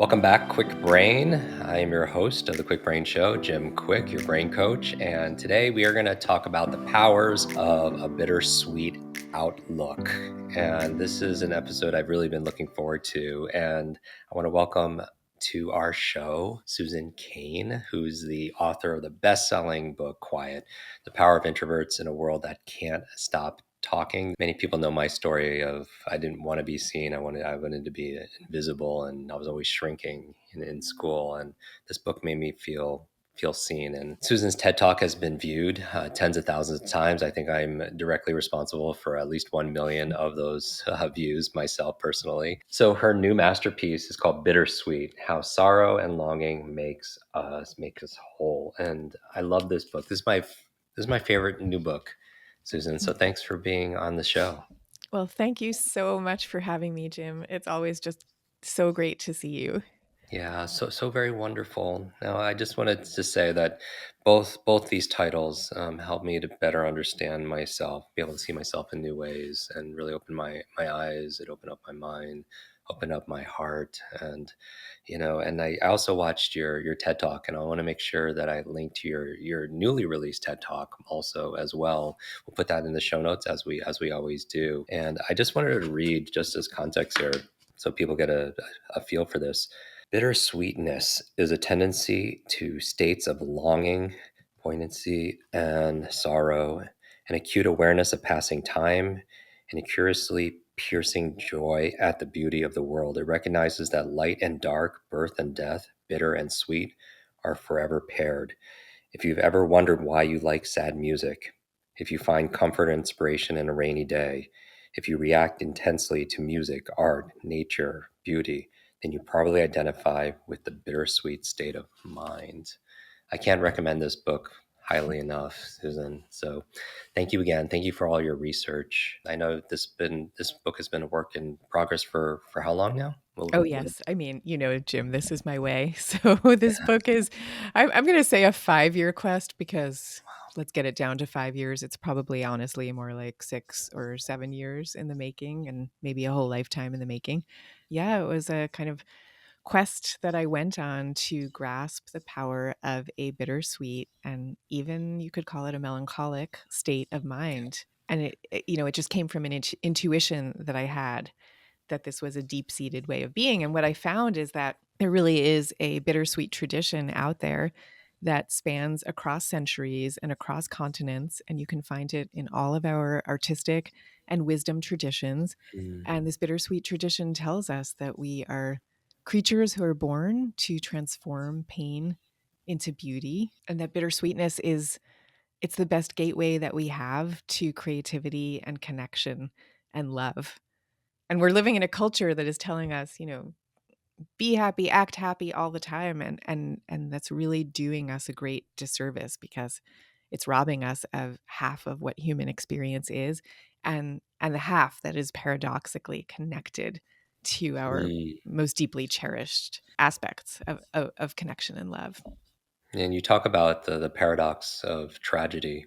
Welcome back, Kwik Brain. I am your host of the Kwik Brain Show, Jim Kwik, your brain coach. And today we are going to talk about the powers of a bittersweet outlook. And this is an episode I've really been looking forward to. And I want to welcome to our show Susan Cain, who's the author of the best-selling book, Quiet, The Power of Introverts in a World That Can't Stop Talking. Many people know my story of I didn't want to be seen. I wanted to be invisible, and I was always shrinking in school. And this book made me feel seen. And Susan's TED Talk has been viewed tens of thousands of times. I think I'm directly responsible for at least 1 million of those views myself personally. So her new masterpiece is called Bittersweet: How Sorrow and Longing make us whole. And I love this book. This is my favorite new book, Susan. So thanks for being on the show. Well, thank you so much for having me, Jim. It's always just so great to see you. Yeah, so very wonderful. Now, I just wanted to say that both these titles help me to better understand myself, be able to see myself in new ways, and really open my eyes. It opened up my mind, opened up my heart, and and I also watched your TED Talk, and I want to make sure that I link to your newly released TED Talk also as well. We'll put that in the show notes as we always do. And I just wanted to read just as context here, so people get a feel for this. Bittersweetness is a tendency to states of longing, poignancy, and sorrow, an acute awareness of passing time, and a curiously piercing joy at the beauty of the world. It recognizes that light and dark, birth and death, bitter and sweet, are forever paired. If you've ever wondered why you like sad music, if you find comfort and inspiration in a rainy day, if you react intensely to music, art, nature, beauty, then you probably identify with the bittersweet state of mind. I can't recommend this book highly enough, Susan. So thank you again. Thank you for all your research. I know this book has been a work in progress for how long now? Oh, yes. I mean, Jim, this is my way. So this book is, I'm going to say a 5-year quest because let's get it down to 5 years. It's probably honestly more like 6 or 7 years in the making and maybe a whole lifetime in the making. Yeah, it was a kind of quest that I went on to grasp the power of a bittersweet and even you could call it a melancholic state of mind. And it just came from an intuition that I had that this was a deep seated way of being. And what I found is that there really is a bittersweet tradition out there that spans across centuries and across continents. And you can find it in all of our artistic and wisdom traditions. Mm, And this bittersweet tradition tells us that we are creatures who are born to transform pain into beauty, and that bittersweetness is it's the best gateway that we have to creativity and connection and love. And we're living in a culture that is telling us, be happy, act happy all the time, and that's really doing us a great disservice because it's robbing us of half of what human experience is, and the half that is paradoxically connected to our mm. most deeply cherished aspects of connection and love. And you talk about the paradox of tragedy.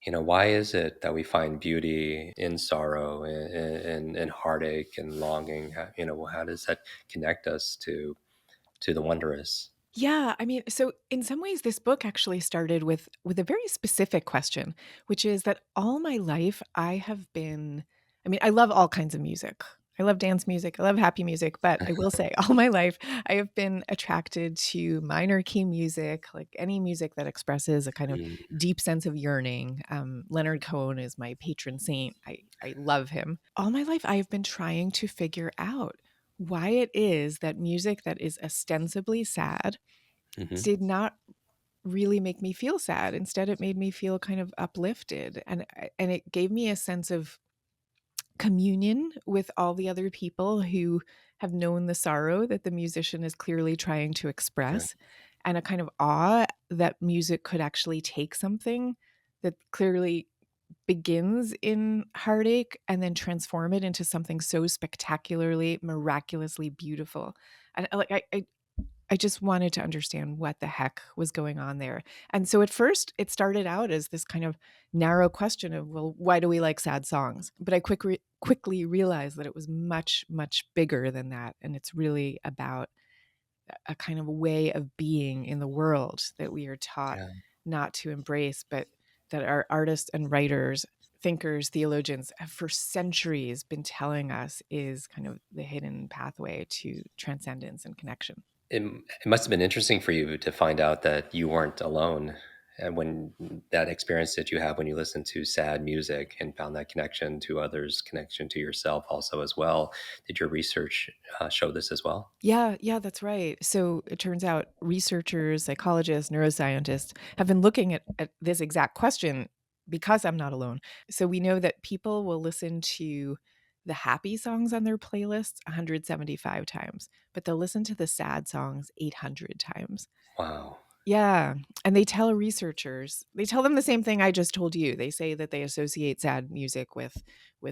Why is it that we find beauty in sorrow, in heartache and longing? How does that connect us to the wondrous? Yeah, I mean, so in some ways this book actually started with a very specific question, which is that all my life I have been I mean, I love all kinds of music. I love dance music, I love happy music, but I will say all my life I have been attracted to minor key music, like any music that expresses a kind of Mm, deep sense of yearning. Leonard Cohen is my patron saint. I love him. All my life I have been trying to figure out why it is that music that is ostensibly sad mhm. did not really make me feel sad. Instead, it made me feel kind of uplifted, and it gave me a sense of communion with all the other people who have known the sorrow that the musician is clearly trying to Right. express, and a kind of awe that music could actually take something that clearly begins in heartache and then transform it into something so spectacularly, miraculously beautiful. And I just wanted to understand what the heck was going on there. And so at first, it started out as this kind of narrow question of, well, why do we like sad songs? But I quickly realized that it was much, much bigger than that. And it's really about a kind of way of being in the world that we are taught Yeah. not to embrace, but that our artists and writers, thinkers, theologians have for centuries been telling us is kind of the hidden pathway to transcendence and connection. It must have been interesting for you to find out that you weren't alone. And when that experience that you have when you listen to sad music and found that connection to others, connection to yourself also as well, did your research show this as well? Yeah, yeah, that's right. So it turns out researchers, psychologists, neuroscientists have been looking at this exact question because I'm not alone. So we know that people will listen to the happy songs on their playlists 175 times, but they'll listen to the sad songs 800 times. Wow. Yeah, and they tell them the same thing I just told you. They say that they associate sad music with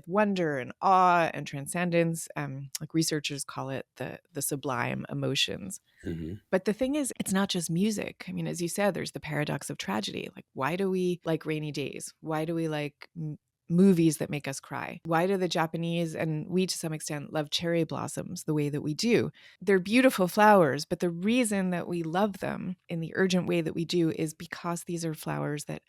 wonder and awe and transcendence. Like researchers call it the sublime emotions. Hmm. But the thing is, it's not just music. I mean, as you said, there's the paradox of tragedy. Like, why do we like rainy days? Why do we like movies that make us cry? Why do the Japanese and we, to some extent, love cherry blossoms the way that we do? They're beautiful flowers, but the reason that we love them in the urgent way that we do is because these are flowers that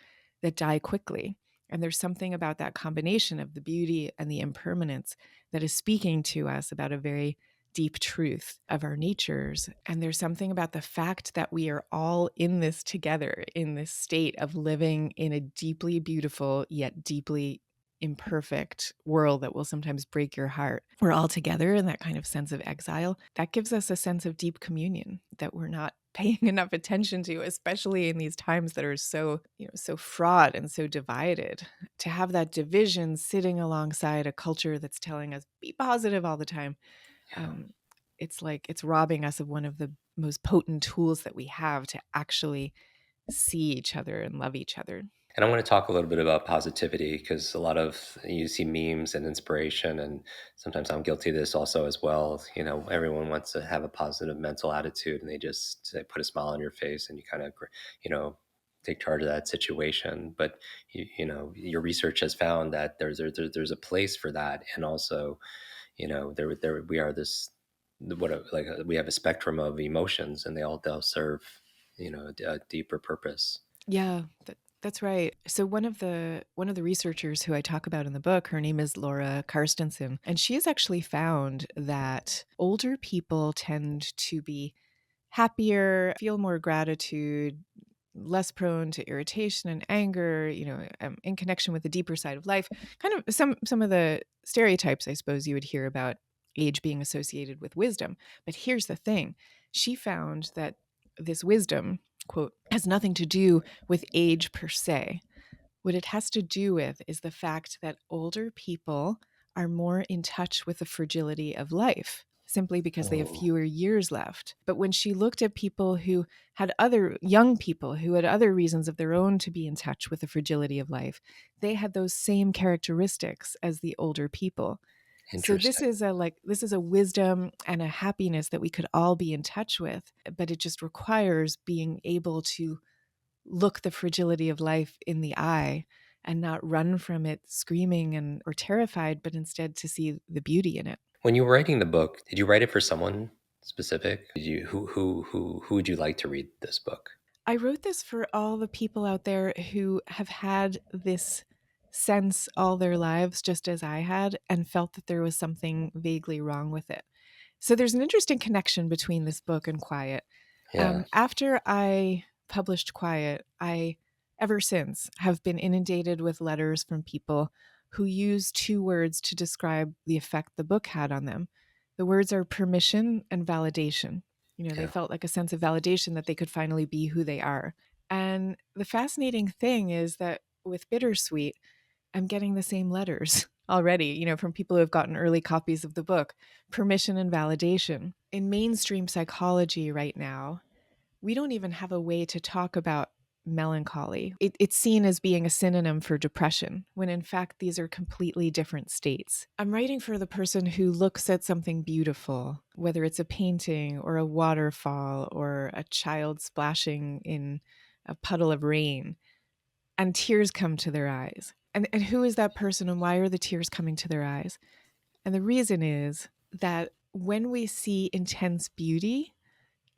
die quickly. And there's something about that combination of the beauty and the impermanence that is speaking to us about a very deep truth of our natures. And there's something about the fact that we are all in this together, in this state of living in a deeply beautiful yet deeply imperfect world that will sometimes break your heart. We're all together in that kind of sense of exile. That gives us a sense of deep communion that we're not paying enough attention to, especially in these times that are so, so fraught and so divided. To have that division sitting alongside a culture that's telling us be positive all the time, Yeah. um, it's like it's robbing us of one of the most potent tools that we have to actually see each other and love each other. And I want to talk a little bit about positivity because a lot of you see memes and inspiration, and sometimes I'm guilty of this also as well. You know, everyone wants to have a positive mental attitude, and they put a smile on your face, and you kind of, you know, take charge of that situation. But you know, your research has found that there's a place for that, and also, you know, there we are this we have a spectrum of emotions, and they'll serve, you know, a deeper purpose. Yeah, that's right. So one of the researchers who I talk about in the book, her name is Laura Karstensen, and she has actually found that older people tend to be happier, feel more gratitude, less prone to irritation and anger, in connection with the deeper side of life. Kind of some of the stereotypes I suppose you would hear about age being associated with wisdom. But here's the thing. She found that this wisdom, quote, has nothing to do with age per se. What it has to do with is the fact that older people are more in touch with the fragility of life simply because they have Oh, fewer years left. But when she looked at people who had other young people who had other reasons of their own to be in touch with the fragility of life, they had those same characteristics as the older people. So this interesting. is a wisdom and a happiness that we could all be in touch with, but it just requires being able to look the fragility of life in the eye and not run from it screaming and or terrified, but instead to see the beauty in it. When you were writing the book, did you write it for someone specific? Did you who would you like to read this book? I wrote this for all the people out there who have had this sense all their lives, just as I had, and felt that there was something vaguely wrong with it. So there's an interesting connection between this book and Quiet. Yeah. After I published Quiet, I, ever since, have been inundated with letters from people who use two words to describe the effect the book had on them. The words are permission and validation. They Yeah. felt like a sense of validation that they could finally be who they are. And the fascinating thing is that with Bittersweet, I'm getting the same letters already, from people who have gotten early copies of the book. Permission and validation. In mainstream psychology right now, we don't even have a way to talk about melancholy. It's seen as being a synonym for depression, when in fact, these are completely different states. I'm writing for the person who looks at something beautiful, whether it's a painting or a waterfall or a child splashing in a puddle of rain, and tears come to their eyes. And who is that person and why are the tears coming to their eyes? And the reason is that when we see intense beauty,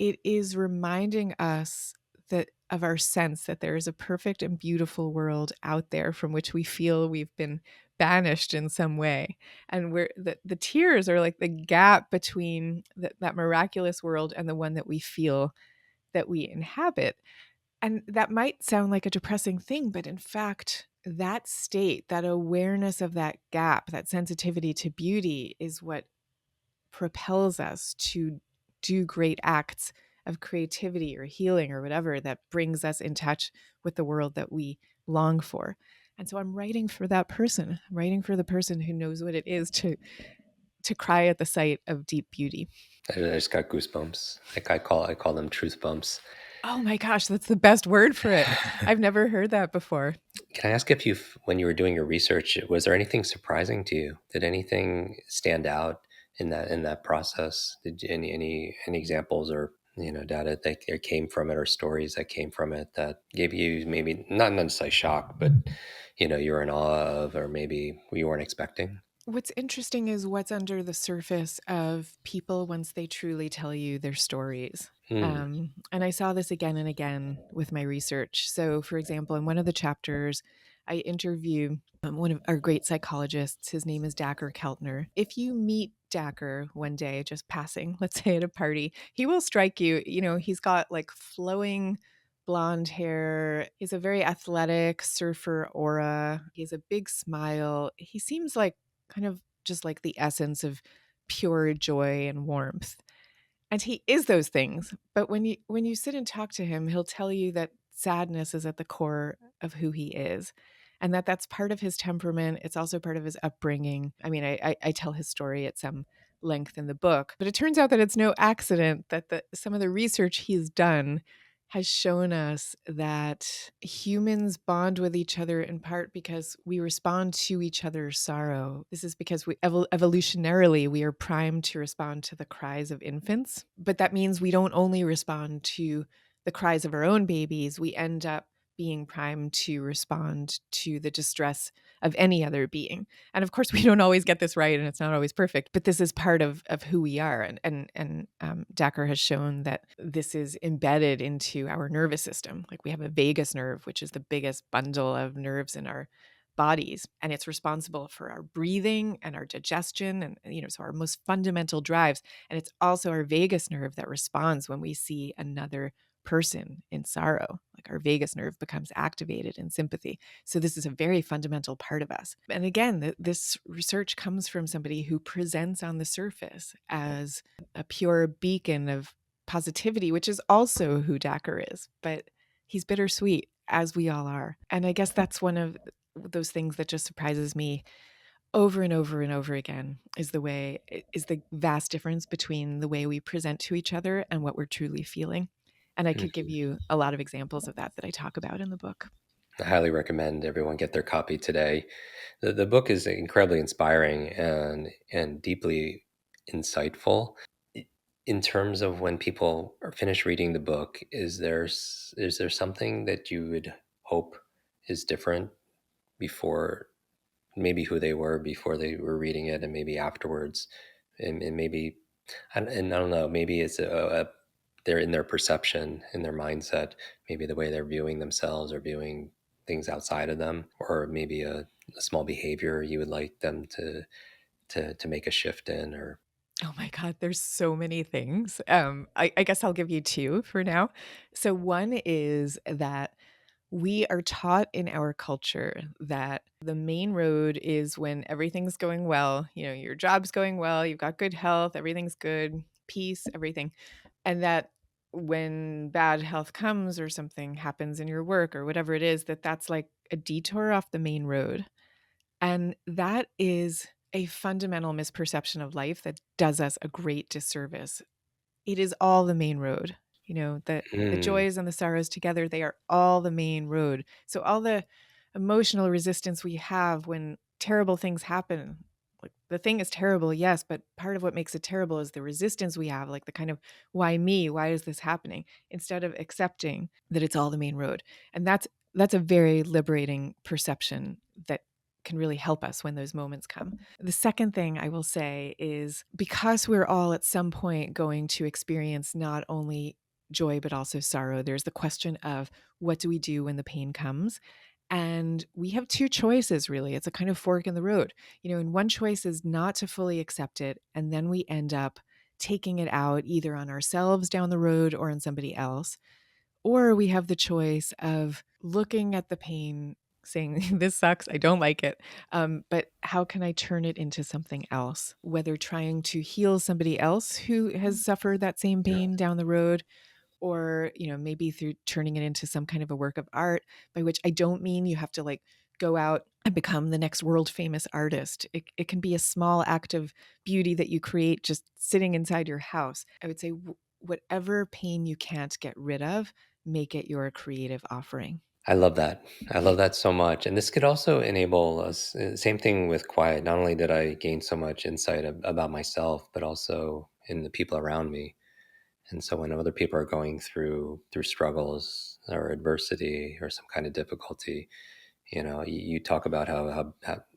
it is reminding us that of our sense that there is a perfect and beautiful world out there from which we feel we've been banished in some way. And we're the tears are like the gap between that miraculous world and the one that we feel that we inhabit. And that might sound like a depressing thing, but in fact, that state, that awareness of that gap, that sensitivity to beauty is what propels us to do great acts of creativity or healing or whatever that brings us in touch with the world that we long for. And so I'm writing for that person. I'm writing for the person who knows what it is to cry at the sight of deep beauty. I just got goosebumps. Like I call them truth bumps. Oh my gosh, that's the best word for it. I've never heard that before. Can I ask if you, when you were doing your research, was there anything surprising to you? Did anything stand out in that process? Did you, any examples or data that came from it or stories that came from it that gave you maybe not necessarily shock, but you were in awe of, or maybe you weren't expecting? What's interesting is what's under the surface of people once they truly tell you their stories. Hmm. And I saw this again and again with my research. So, for example, in one of the chapters, I interview one of our great psychologists. His name is Dacher Keltner. If you meet Dacher one day, just passing, let's say at a party, he will strike you. You know, he's got like flowing blonde hair. He's a very athletic surfer aura. He has a big smile. He seems like kind of just like the essence of pure joy and warmth. And he is those things. But when you sit and talk to him, he'll tell you that sadness is at the core of who he is. And that that's part of his temperament. It's also part of his upbringing. I mean, I tell his story at some length in the book, but it turns out that it's no accident that some of the research he's done has shown us that humans bond with each other in part because we respond to each other's sorrow. This is because evolutionarily we are primed to respond to the cries of infants, but that means we don't only respond to the cries of our own babies. We end up being primed to respond to the distress of any other being. And of course, we don't always get this right, and it's not always perfect. But this is part of who we are, and Dacher has shown that this is embedded into our nervous system. Like we have a vagus nerve, which is the biggest bundle of nerves in our bodies, and it's responsible for our breathing and our digestion, and so our most fundamental drives. And it's also our vagus nerve that responds when we see another person in sorrow. Like our vagus nerve becomes activated in sympathy. So this is a very fundamental part of us. And again, this research comes from somebody who presents on the surface as a pure beacon of positivity, which is also who Dacher is. But he's bittersweet, as we all are. And I guess that's one of those things that just surprises me over and over and over again is the vast difference between the way we present to each other and what we're truly feeling. And I could give you a lot of examples of that I talk about in the book. I highly recommend everyone get their copy today. The book is incredibly inspiring and deeply insightful. In terms of when people are finished reading the book, is there something that you would hope is different before, maybe who they were before they were reading it, and maybe afterwards, and maybe, and I don't know, maybe it's they're in their perception, in their mindset, maybe the way they're viewing themselves or viewing things outside of them, or maybe a small behavior you would like them to make a shift in, or Oh my God, there's so many things. I guess I'll give you two for now. So, one is that we are taught in our culture that the main road is when everything's going well. You know, your job's going well, you've got good health, everything's good, peace, everything. And that when bad health comes or something happens in your work or whatever it is, that's like a detour off the main road. And that is a fundamental misperception of life that does us a great disservice. It is all the main road. The mm, joys and the sorrows together, they are all the main road. So all the emotional resistance we have when terrible things happen, like the thing is terrible, yes, but part of what makes it terrible is the resistance we have, like the kind of why me? Why is this happening? Instead of accepting that it's all the main road. And that's a very liberating perception that can really help us when those moments come. The second thing I will say is because we're all at some point going to experience not only joy but also sorrow, there's the question of what do we do when the pain comes? And we have two choices, really. It's a kind of fork in the road. And one choice is not to fully accept it. And then we end up taking it out either on ourselves down the road or on somebody else. Or we have the choice of looking at the pain, saying, this sucks, I don't like it. But how can I turn it into something else? Whether trying to heal somebody else who has suffered that same Yeah. pain down the road, or maybe through turning it into some kind of a work of art, by which I don't mean you have to like go out and become the next world famous artist. It can be a small act of beauty that you create just sitting inside your house. I would say whatever pain you can't get rid of, make it your creative offering. I love that. I love that so much. And this could also enable us. Same thing with quiet. Not only did I gain so much insight about myself, but also in the people around me. And so when other people are going through struggles or adversity or some kind of difficulty, you talk about how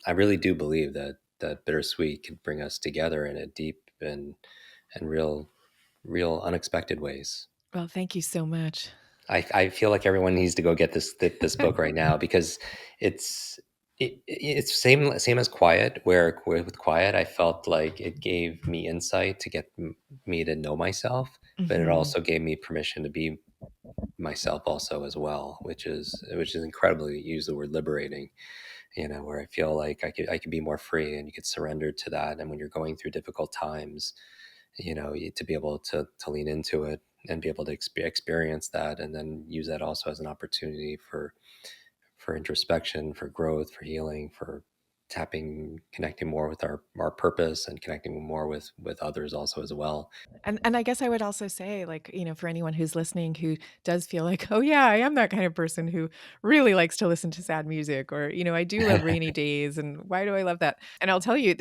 I really do believe that bittersweet could bring us together in a deep and real unexpected ways. Well, thank you so much. I feel like everyone needs to go get this book right now because it's it's same as Quiet, where with Quiet I felt like it gave me insight to get me to know myself, but it Hmm. also gave me permission to be myself also as well, which is incredibly, use the word liberating, where I feel like I could be more free and you could surrender to that. And when you're going through difficult times, to be able to lean into it and be able to experience that, and then use that also as an opportunity for introspection, for growth, for healing, for connecting more with our purpose and connecting more with others also as well. And I guess I would also say, like, for anyone who's listening who does feel like, oh yeah, I am that kind of person who really likes to listen to sad music, or, I do love rainy days, and why do I love that? And I'll tell you,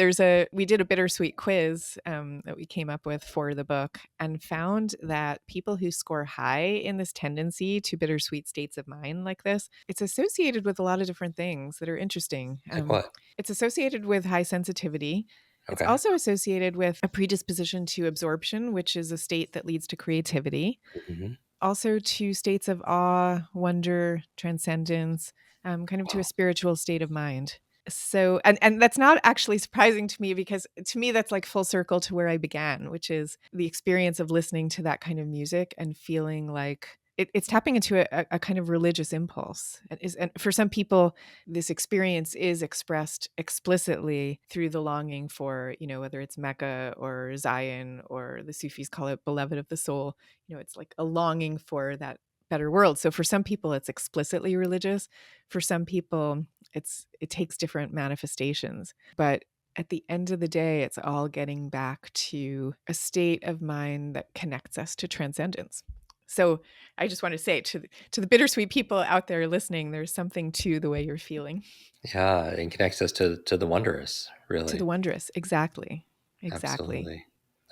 we did a bittersweet quiz that we came up with for the book, and found that people who score high in this tendency to bittersweet states of mind like this, it's associated with a lot of different things that are interesting. Like what? It's associated with high sensitivity. It's Okay. also associated with a predisposition to absorption, which is a state that leads to creativity, Hmm. also to states of awe, wonder, transcendence, kind of to a Wow. spiritual state of mind. So, and that's not actually surprising to me, because to me that's like full circle to where I began, which is the experience of listening to that kind of music and feeling like it's tapping into a kind of religious impulse. And for some people, this experience is expressed explicitly through the longing for, whether it's Mecca or Zion, or the Sufis call it beloved of the soul. It's like a longing for that better world. So for some people, it's explicitly religious. For some people, it takes different manifestations. But at the end of the day, it's all getting back to a state of mind that connects us to transcendence. So I just want to say to the bittersweet people out there listening, there's something to the way you're feeling, Yeah, and connects us to the wondrous, to the really. wondrous. Exactly. Exactly. Absolutely.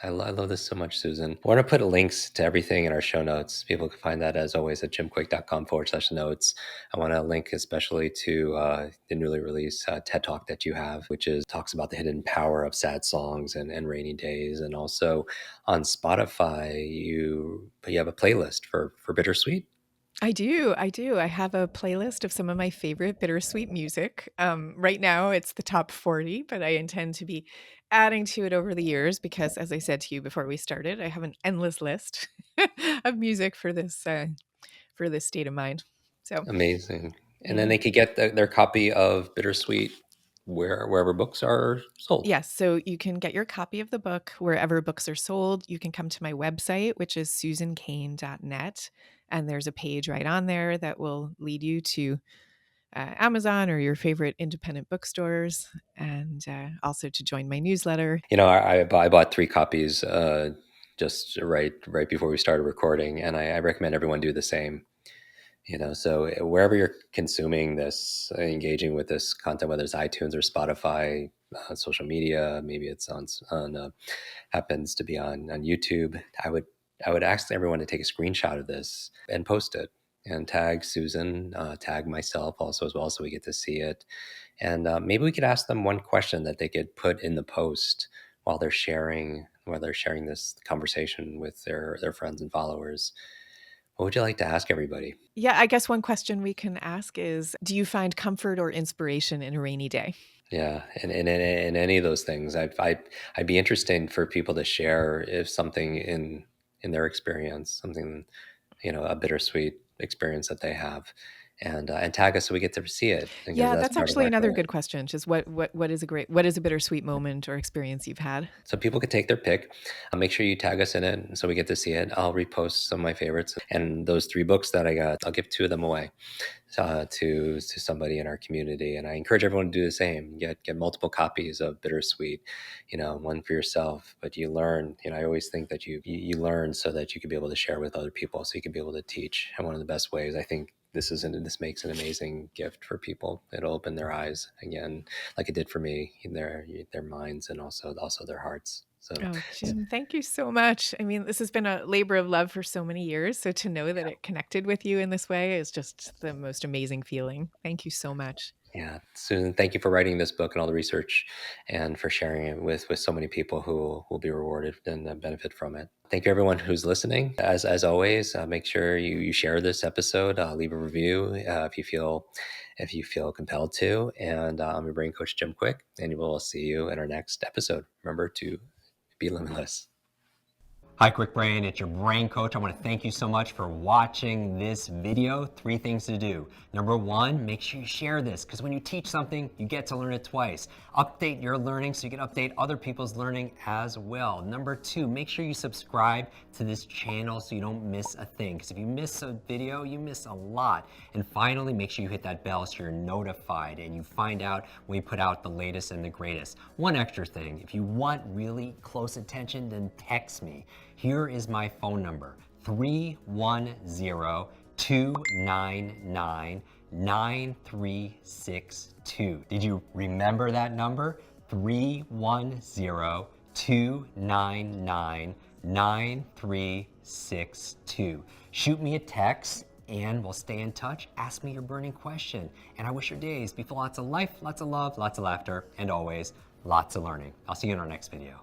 I love this so much, Susan. I want to put links to everything in our show notes. People can find that, as always, at jimkwik.com/notes. I want to link especially to the newly released TED Talk that you have, which talks about the hidden power of sad songs and rainy days. And also on Spotify, you have a playlist for Bittersweet. I do. I do. I have a playlist of some of my favorite bittersweet music. Right now, it's the top 40, but I intend to be adding to it over the years because, as I said to you before we started, I have an endless list of music for this state of mind. So, Amazing. And then yeah. they could get their copy of Bittersweet wherever books are sold. Yes, so you can get your copy of the book wherever books are sold. You can come to my website, which is susancain.net, and there's a page right on there that will lead you to Amazon or your favorite independent bookstores, and also to join my newsletter. I bought 3 copies just right before we started recording, and I recommend everyone do the same. So wherever you're consuming this, engaging with this content, whether it's iTunes or Spotify, social media, maybe it's on happens to be on YouTube. I would ask everyone to take a screenshot of this and post it. and tag Susan, tag myself also as well, so we get to see it. And maybe we could ask them one question that they could put in the post while they're sharing this conversation with their friends and followers. What would you like to ask everybody? Yeah, I guess one question we can ask is, do you find comfort or inspiration in a rainy day? Yeah, and in any of those things, I'd be interested for people to share if something in their experience, something, a bittersweet experience that they have, and tag us so we get to see it because Yeah, that's that's part of actually our another goal. good question. Just what is a bittersweet moment or experience you've had? So people could take their pick. Make sure you tag us in it so we get to see it. I'll repost some of my favorites and those 3 books that I got. I'll give 2 of them away to somebody in our community, and I encourage everyone to do the same. Get multiple copies of Bittersweet, one for yourself. But you learn. I always think that you learn so that you can be able to share with other people, so you can be able to teach. And one of the best ways, I think, this makes an amazing gift for people. It'll open their eyes again, like it did for me, in their minds and also their hearts. So Oh, Jim, thank you so much. I mean, this has been a labor of love for so many years. So to know that it connected with you in this way is just the most amazing feeling. Thank you so much. yeah, Susan, thank you for writing this book and all the research, and for sharing it with so many people who will be rewarded and benefit from it. Thank you, everyone who's listening. As always, make sure you share this episode, leave a review if you feel compelled to. And I'm your brain coach, Jim Kwik, and we'll see you in our next episode. Remember to be limitless. Hi, Quick Brain. It's your brain coach. I want to thank you so much for watching this video. 3 things to do. Number 1, make sure you share this, because when you teach something, you get to learn it twice. Update your learning so you can update other people's learning as well. Number 2, make sure you subscribe to this channel so you don't miss a thing, because if you miss a video, you miss a lot. And finally, make sure you hit that bell so you're notified and you find out when we put out the latest and the greatest. One extra thing, if you want really close attention, then text me. Here is my phone number, 310-299-9362. Did you remember that number? 310-299-9362. Shoot me a text and we'll stay in touch. Ask me your burning question. And I wish your days be full of lots of life, lots of love, lots of laughter, and always lots of learning. I'll see you in our next video.